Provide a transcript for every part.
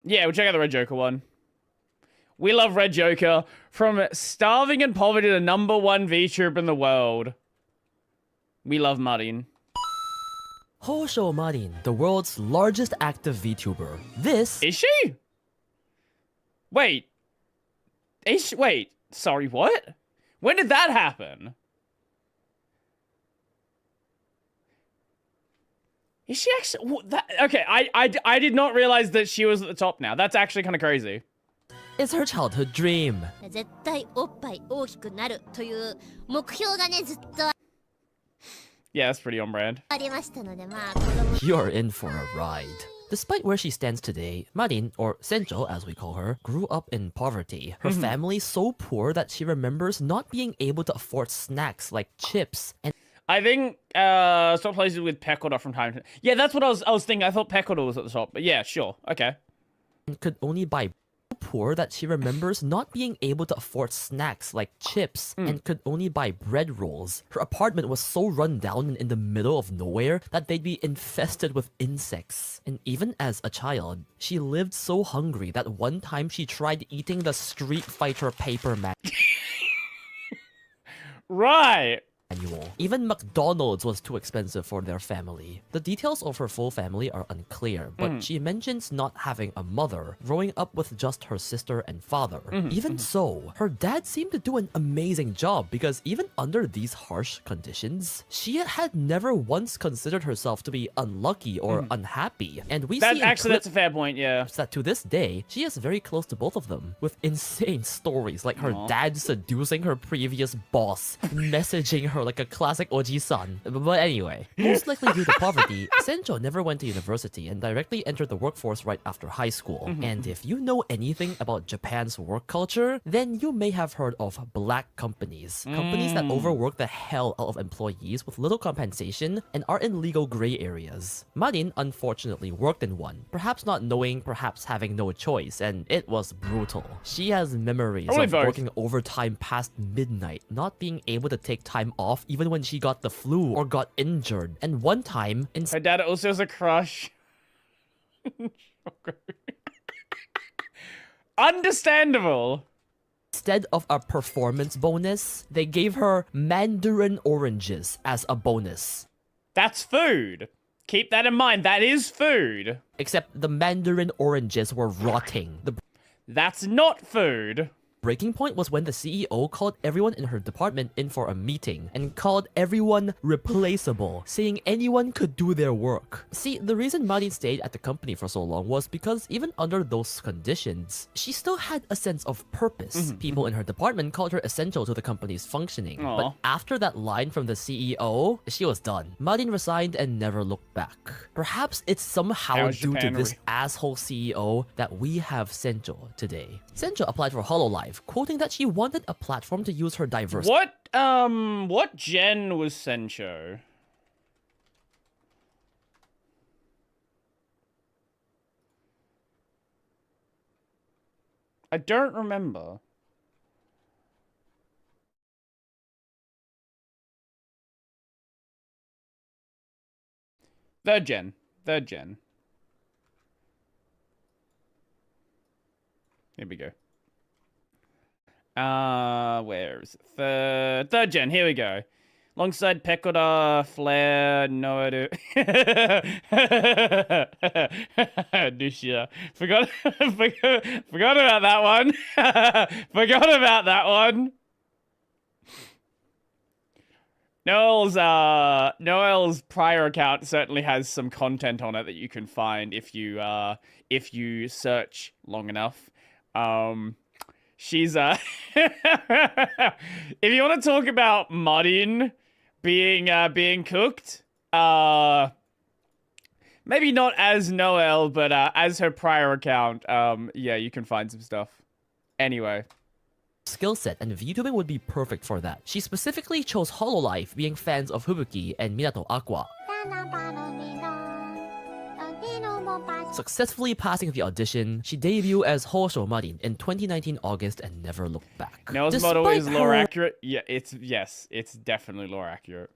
Yeah, we'll check out the Red Joker one. We love Red Joker. From starving and poverty to #1 VTuber in the world. We love Marin. Houshou Marin, the world's largest active VTuber. This Is she? Wait. Wait. Sorry, what? When did that happen? Is she actually... Okay, I did not realize that she was at the top now. That's actually kind of crazy. is her childhood dream. 絶対おっぱい大きくなるという目標がねずっと Yeah, that's pretty on brand. ありましたのでまあ子供 You're in for a ride. Despite where she stands today, Marin, or Senjo as we call her, grew up in poverty. Her family so poor that she remembers not being able to afford snacks like chips and I think swap places with Peckorder from time to time. Yeah, that's what I was thinking. I thought Peckorder was at the top, but yeah, sure, okay. could only buy poor that she remembers not being able to afford snacks like chips and could only buy bread rolls. Her apartment was so run down and in the middle of nowhere that they'd be infested with insects. And even as a child, she lived so hungry that one time she tried eating the Street Fighter paper manual. Right. Even McDonald's was too expensive for their family. The details of her full family are unclear, but she mentions not having a mother, growing up with just her sister and father. Even so, her dad seemed to do an amazing job because even under these harsh conditions, she had never once considered herself to be unlucky or unhappy. And we see that's a fair point, yeah. that to this day, she is very close to both of them, with insane stories like her dad seducing her previous boss, messaging her like a classic Oji-san. But anyway, most likely due to poverty, Senjo never went to university and directly entered the workforce right after high school. And if you know anything about Japan's work culture, then you may have heard of black companies. Companies that overwork the hell out of employees with little compensation and are in legal gray areas. Marin unfortunately worked in one, perhaps not knowing, perhaps having no choice, and it was brutal. She has memories of working overtime past midnight, not being able to take time off even when she got the flu or got injured. And one time, Her dad also has a crush. Understandable. instead of a performance bonus, they gave her mandarin oranges as a bonus. That's food. Keep that in mind. That is food. Except the mandarin oranges were rotting. The That's not food. breaking point was when the CEO called everyone in her department in for a meeting and called everyone replaceable, saying anyone could do their work. See, the reason Marin stayed at the company for so long was because even under those conditions, she still had a sense of purpose. People in her department called her essential to the company's functioning. But after that line from the CEO, she was done. Marin resigned and never looked back. Perhaps it's somehow due to this asshole CEO that we have Senjo today. Senjo applied for Hololive, quoting that she wanted a platform to use her diverse What gen was Sencho? I don't remember. Third gen. Here we go. Where is it? Third gen, here we go. Alongside Peckorder, Flare, Noadu. Nushia. Forgot about that one. Forgot about that one. Noel's prior account certainly has some content on it that you can find if you search long enough. She's if you want to talk about Marin being cooked, maybe not as Noel, but as her prior account, yeah, you can find some stuff. Anyway. skill set, and VTubing would be perfect for that. She specifically chose Hololive, being fans of Fubuki and Minato Aqua. Successfully passing the audition, she debuted as Houshou Marin in 2019 August and never looked back. Nell's model is Despite lore her accurate. Yeah, it's definitely lore accurate.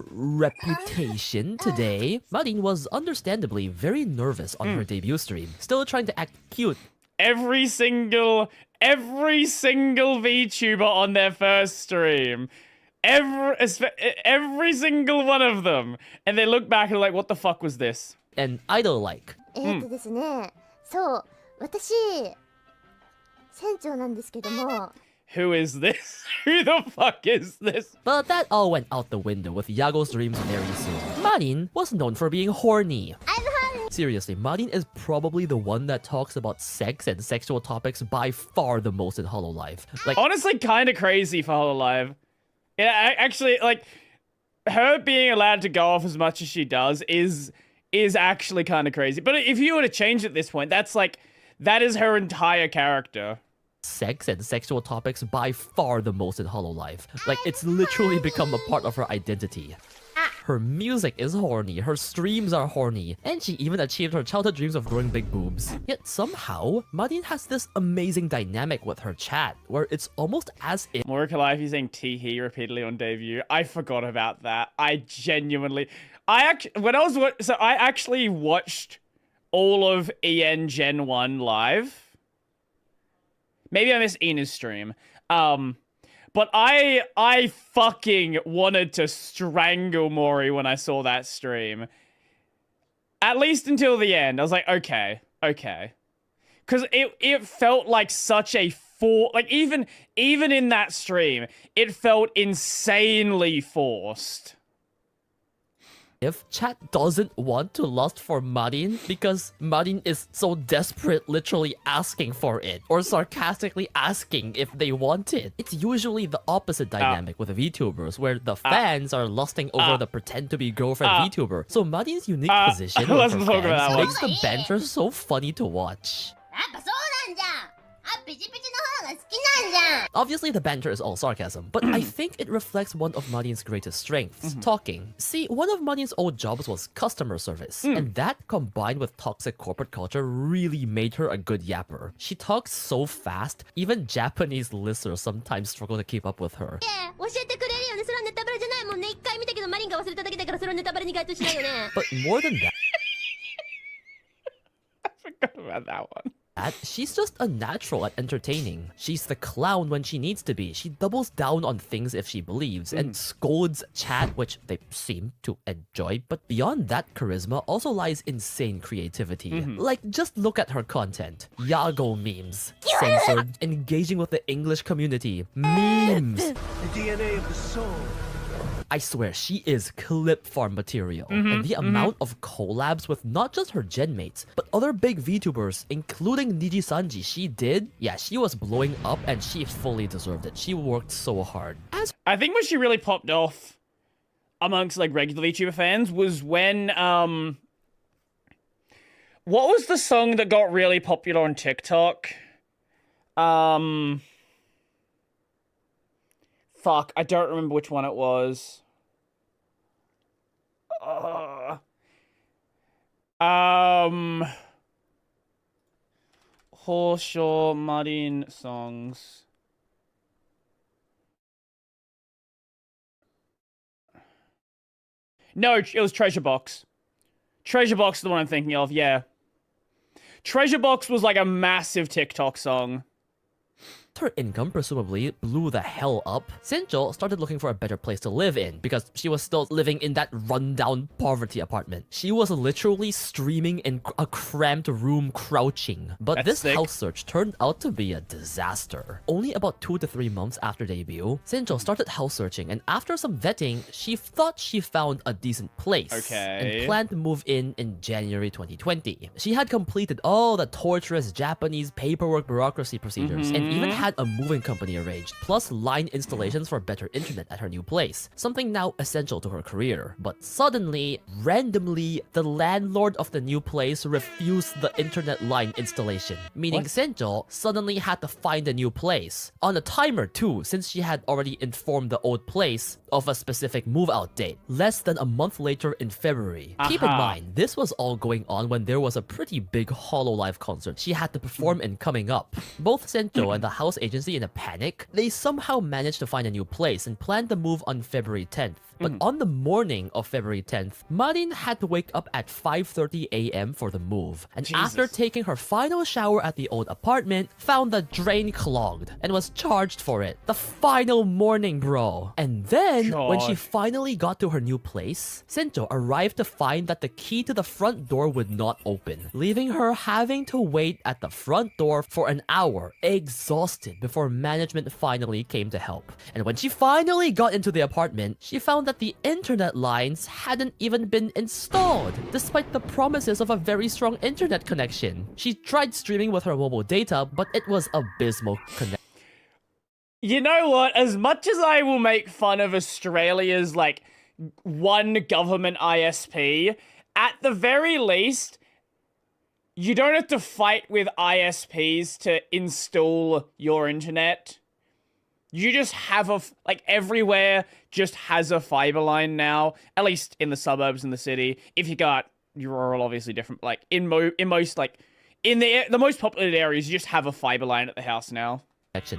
reputation today, Marin was understandably very nervous on her debut stream, still trying to act cute. Every single VTuber on their first stream, every single one of them, and they look back and are like, what the fuck was this? And idol-like. ですね、そう、私、船長なんですけども。 Who is this? Who the fuck is this? But that all went out the window with Yago's dreams very soon. Marin was known for being horny. Seriously, Marin is probably the one that talks about sex and sexual topics by far the most in Hololive. Like, Honestly, kind of crazy for Hololive. Yeah, actually, like, her being allowed to go off as much as she does is actually kind of crazy. But if you were to change at this point, that is her entire character. sex and sexual topics by far the most in Hololive. Like, it's literally become a part of her identity. Her music is horny, her streams are horny, and she even achieved her childhood dreams of growing big boobs. Yet somehow, Marin has this amazing dynamic with her chat, where it's almost as if Hololive using tee repeatedly on debut. I forgot about that. I actually watched all of EN Gen 1 live. Maybe I missed Ina's stream. But I fucking wanted to strangle Mori when I saw that stream. At least until the end. I was like, okay. Because it felt like such a even in that stream, it felt insanely forced. if chat doesn't want to lust for Marin because Marin is so desperate literally asking for it or sarcastically asking if they want it. It's usually the opposite dynamic with VTubers where the fans are lusting over the pretend to be girlfriend VTuber. So Marin's unique position with her fans makes the banter so funny to watch. Obviously, the banter is all sarcasm, but I think it reflects one of Marin's greatest strengths, talking. See, one of Marin's old jobs was customer service, and that combined with toxic corporate culture really made her a good yapper. She talks so fast, even Japanese listeners sometimes struggle to keep up with her. But more than that, I forgot about that one. She's just a natural at entertaining. She's the clown when she needs to be. She doubles down on things if she believes and scolds chat, which they seem to enjoy. But beyond that charisma also lies insane creativity. Like, just look at her content. Yago memes, censored, engaging with the English community, memes. The DNA of the soul. I swear, she is clip farm material. And the amount of collabs with not just her gen mates, but other big VTubers, including Niji Sanji, she did, yeah, she was blowing up and she fully deserved it. She worked so hard. I think when she really popped off amongst like regular VTuber fans was when what was the song that got really popular on TikTok? Fuck, I don't remember which one it was. Houshou Marin songs. No, it was Treasure Box. Treasure Box is the one I'm thinking of, yeah. Treasure Box was like a massive TikTok song. Her income presumably blew the hell up. Senjo started looking for a better place to live in because she was still living in that rundown poverty apartment. She was literally streaming in a cramped room crouching. But That's this sick. house search turned out to be a disaster. Only about 2 to 3 months after debut, Senjo started house searching, and after some vetting, she thought she found a decent place. Okay. And planned to move in January 2020. She had completed all the torturous Japanese paperwork bureaucracy procedures and even had a moving company arranged, plus line installations for better internet at her new place, something now essential to her career. But suddenly, randomly, the landlord of the new place refused the internet line installation, meaning Senjo suddenly had to find a new place. On a timer too, since she had already informed the old place of a specific move-out date, less than a month later in February. Keep in mind, this was all going on when there was a pretty big Hololive concert she had to perform in coming up. Both Sento and the house agency in a panic, they somehow managed to find a new place and planned the move on February 10th. But on the morning of February 10th, Marin had to wake up at 5:30 a.m. for the move. And after taking her final shower at the old apartment, found the drain clogged and was charged for it. The final morning, bro. And then, when she finally got to her new place, Sento arrived to find that the key to the front door would not open, leaving her having to wait at the front door for an hour, exhausted, before management finally came to help. And when she finally got into the apartment, she found that the internet lines hadn't even been installed, despite the promises of a very strong internet connection. She tried streaming with her mobile data, but it was abysmal connection. You know what? As much as I will make fun of Australia's, like, one government ISP, at the very least, you don't have to fight with ISPs to install your internet. You just have like, everywhere just has a fiber line now, at least in the suburbs and the city. If you got rural, obviously different. Like, in most, like, in the most populated areas, you just have a fiber line at the house now.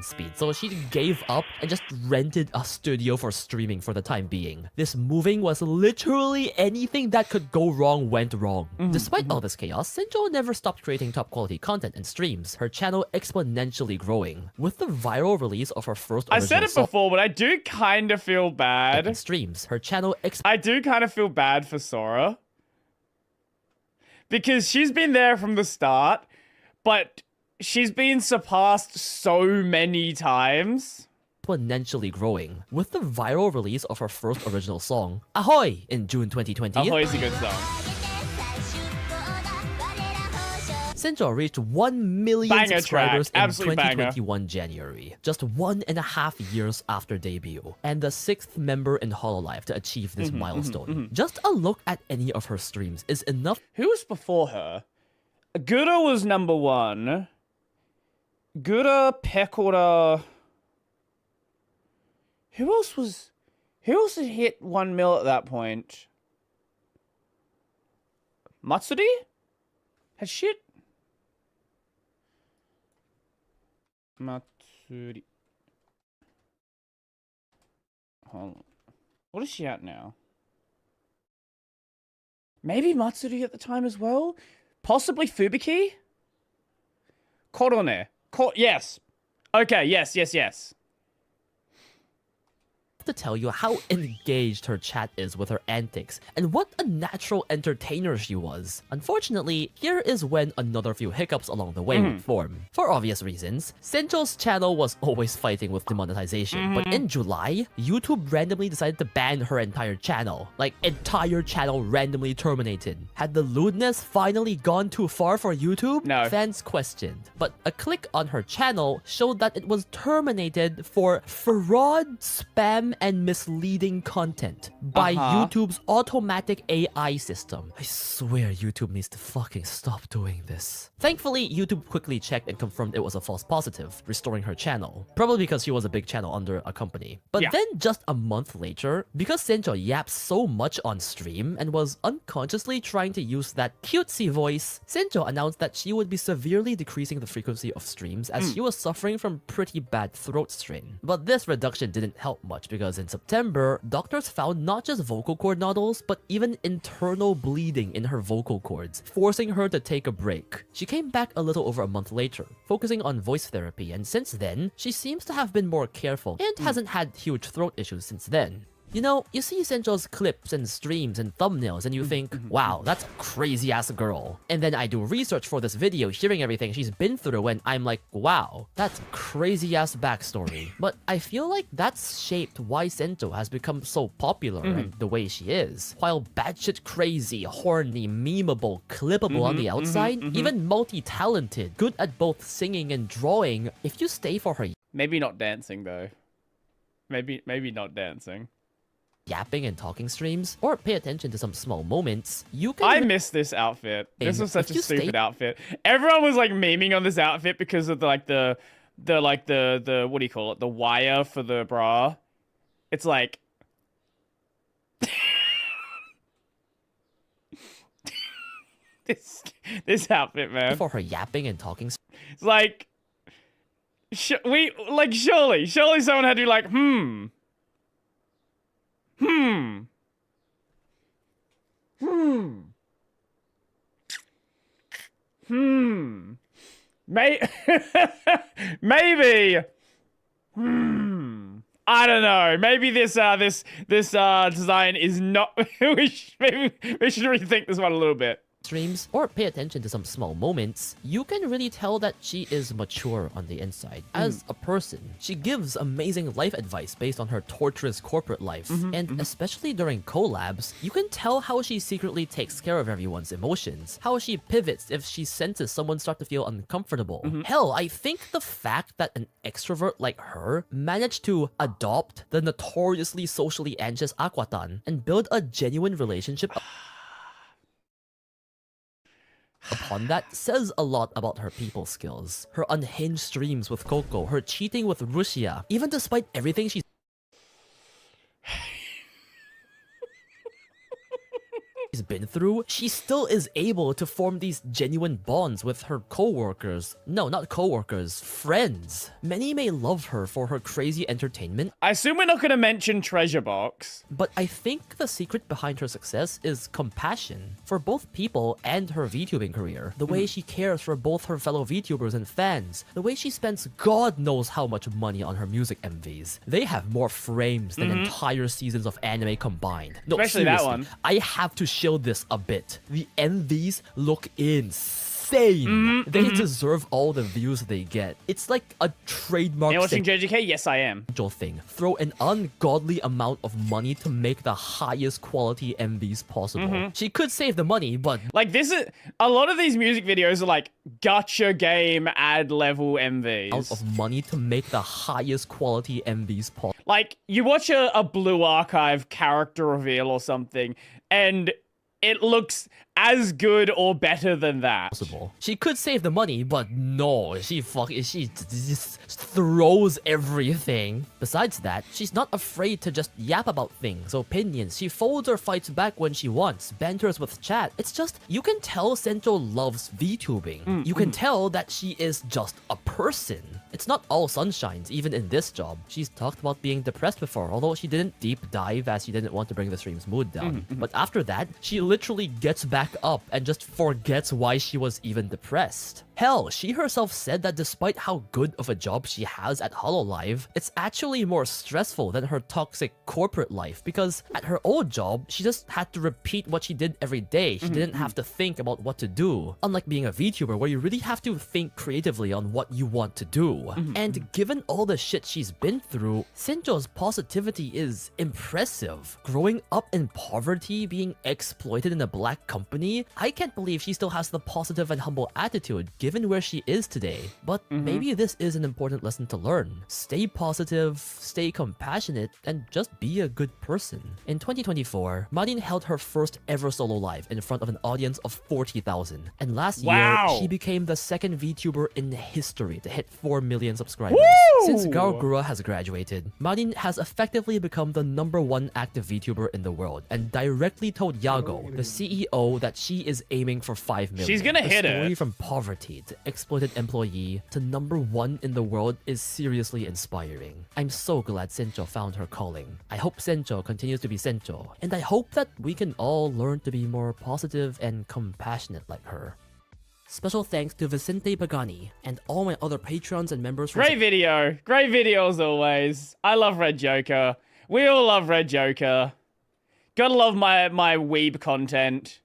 Speed, so she gave up and just rented a studio for streaming for the time being. This moving was literally anything that could go wrong went wrong. Despite all this chaos, Sento never stopped creating top quality content and streams, her channel exponentially growing. With the viral release of her first original I said it before, but I do kind of feel bad. Streams, her channel I do kind of feel bad for Sora. Because she's been there from the start, but she's been surpassed so many times. Exponentially growing. With the viral release of her first original song, Ahoy, in June 2020. Ahoy's a good song. Sento reached 1 million Banger subscribers track. in Absolute 2021 January, just 1.5 years after debut, and the 6th member in Hololive to achieve this milestone. Just a look at any of her streams is enough. Who was before her? Gura was number 1. Gura, Pekora. Who else had hit 1 mil at that point? Matsuri? Had shit? Matsuri. Hold on. What is she at now? Maybe Matsuri at the time as well? Possibly Fubuki? Korone. Yes. Okay, yes. To tell you how engaged her chat is with her antics and what a natural entertainer she was. Unfortunately, here is when another few hiccups along the way would form. For obvious reasons, Sento's channel was always fighting with demonetization, but in July, YouTube randomly decided to ban her entire channel. Like, entire channel randomly terminated. Had the lewdness finally gone too far for YouTube? No. Fans questioned. But a click on her channel showed that it was terminated for fraud, spam, and misleading content by YouTube's automatic AI system. I swear YouTube needs to fucking stop doing this. Thankfully, YouTube quickly checked and confirmed it was a false positive, restoring her channel. Probably because she was a big channel under a company. But then just a month later, because Sento yapped so much on stream and was unconsciously trying to use that cutesy voice, Sento announced that she would be severely decreasing the frequency of streams as she was suffering from pretty bad throat strain. But this reduction didn't help much because in September, doctors found not just vocal cord nodules, but even internal bleeding in her vocal cords, forcing her to take a break. She came back a little over a month later, focusing on voice therapy, and since then, she seems to have been more careful and hasn't had huge throat issues since then. You know, you see Sento's clips and streams and thumbnails and you think, wow, that's a crazy ass girl. And then I do research for this video, hearing everything she's been through, and I'm like, wow, that's crazy ass backstory. But I feel like that's shaped why Sento has become so popular and the way she is. While batshit crazy, horny, memeable, clippable on the outside, even multi-talented, good at both singing and drawing, if you stay for her Maybe not dancing, though. Maybe not dancing. yapping and talking streams, or pay attention to some small moments, you can... I miss this outfit. This was such a stupid outfit. Everyone was like memeing on this outfit because of the what do you call it? The wire for the bra. It's like this outfit, man. for her yapping and talking It's like, surely someone had to be like, maybe. I don't know. Maybe this design is not. we should rethink this one a little bit. streams or pay attention to some small moments, you can really tell that she is mature on the inside. As a person, she gives amazing life advice based on her torturous corporate life, and especially during collabs, you can tell how she secretly takes care of everyone's emotions, how she pivots if she senses someone start to feel uncomfortable. Hell, I think the fact that an extrovert like her managed to adopt the notoriously socially anxious Aquatan and build a genuine relationship upon that says a lot about her people skills. Her unhinged streams with Coco, her cheating with Rusia, even despite everything she's been through, she still is able to form these genuine bonds with her co-workers. No, not co-workers, friends. Many may love her for her crazy entertainment. I assume we're not going to mention Treasure Box. But I think the secret behind her success is compassion for both people and her VTubing career. The way she cares for both her fellow VTubers and fans. The way she spends God knows how much money on her music MVs. They have more frames than entire seasons of anime combined. No, Especially that seriously, one. I have to shield this a bit. The MVs look insane. They deserve all the views they get. It's like a trademark Are you watching JJK? Yes, I am. thing. Throw an ungodly amount of money to make the highest quality MVs possible. She could save the money, but Like, this is a lot of these music videos are like gotcha game ad level MVs. out of money to make the highest quality MVs Like, you watch a Blue Archive character reveal or something, and it looks as good or better than that. possible. She could save the money, but no, she just throws everything. Besides that, she's not afraid to just yap about things, opinions. She folds or fights back when she wants, banters with chat. It's just, you can tell Sento loves VTubing. You can tell that she is just a person. It's not all sunshines, even in this job. She's talked about being depressed before, although she didn't deep dive as she didn't want to bring the stream's mood down. But after that, she literally gets back up and just forgets why she was even depressed. Hell, she herself said that despite how good of a job she has at Hololive, it's actually more stressful than her toxic corporate life, because at her old job, she just had to repeat what she did every day. She didn't have to think about what to do. Unlike being a VTuber, where you really have to think creatively on what you want to do. And given all the shit she's been through, Sinjo's positivity is impressive. Growing up in poverty, being exploited in a black company, I can't believe she still has the positive and humble attitude given where she is today. But maybe this is an important lesson to learn. Stay positive, stay compassionate, and just be a good person. In 2024, Marin held her first ever solo live in front of an audience of 40,000. And last Wow. year, she became the second VTuber in history to hit 4 million subscribers. Woo! Since Gargura has graduated, Marin has effectively become the #1 active VTuber in the world and directly told Yago, the CEO, that she is aiming for 5 million. She's gonna hit The it. story from poverty to exploited employee to #1 in the world is seriously inspiring. I'm so glad Sencho found her calling. I hope Sencho continues to be Sencho, and I hope that we can all learn to be more positive and compassionate like her. Special thanks to Vicente Pagani and all my other patrons and members for Great video. Great video as always. I love Red Joker. We all love Red Joker. Gotta love my weeb content.